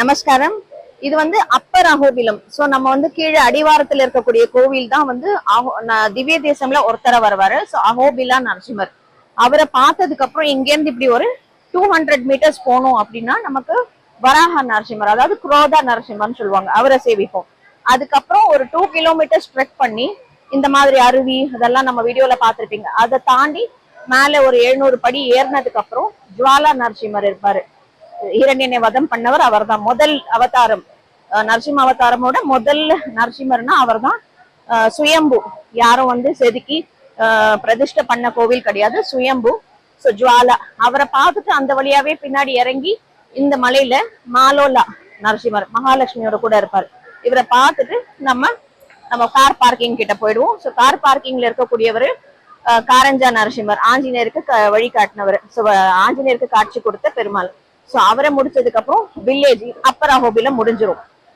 நமஸ்காரம். இது வந்து அப்பர் அகோபிலம். சோ நம்ம வந்து கீழே அடிவாரத்துல இருக்கக்கூடிய கோவில் தான் வந்து திவ்ய தேசம்ல ஒருத்தர வருவாரு. சோ அகோபிலா நரசிம்மர். அவரை பார்த்ததுக்கு அப்புறம் இங்க இருந்து இப்படி ஒரு 200 மீட்டர்ஸ் போனோம் அப்படின்னா நமக்கு வராக நரசிம்மர், அதாவது குரோதா நரசிம்மர்னு சொல்லுவாங்க, அவரை சேவிப்போம். அதுக்கப்புறம் ஒரு 2 கிலோமீட்டர்ஸ் ட்ரெக் பண்ணி இந்த மாதிரி அருவி அதெல்லாம் நம்ம வீடியோல பார்த்திருப்பீங்க. அதை தாண்டி மேல ஒரு 700 படி ஏறினதுக்கு அப்புறம் ஜுவாலா நரசிம்மர் இருப்பாரு. இரண்டியனை வதம் பண்ணவர் அவர் தான். முதல் அவதாரம் நரசிம்ம அவதாரமோட முதல் நரசிம்மர்னா அவர் தான். சுயம்பு, யாரும் வந்து செதுக்கி பிரதிஷ்டை பண்ண கோவில் கிடையாது, சுயம்பு. ஸோ ஜுவாலா அவரை பார்த்துட்டு அந்த வழியாவே பின்னாடி இறங்கி இந்த மலையில மாலோலா நரசிம்மர் மகாலட்சுமியோட கூட இருப்பார். இவரை பார்த்துட்டு நம்ம கார் பார்க்கிங் கிட்ட போயிடுவோம். ஸோ கார் பார்க்கிங்ல இருக்கக்கூடியவர் காரஞ்சா நரசிம்மர், ஆஞ்சநேயருக்கு வழிகாட்டினவர். ஸோ ஆஞ்சநேயருக்கு காட்சி கொடுத்த பெருமாள். சோ அவரை முடிச்சதுக்கு அப்புறம் வில்லேஜ் அப்பர் அகோபிலம் முடிஞ்சிரும்.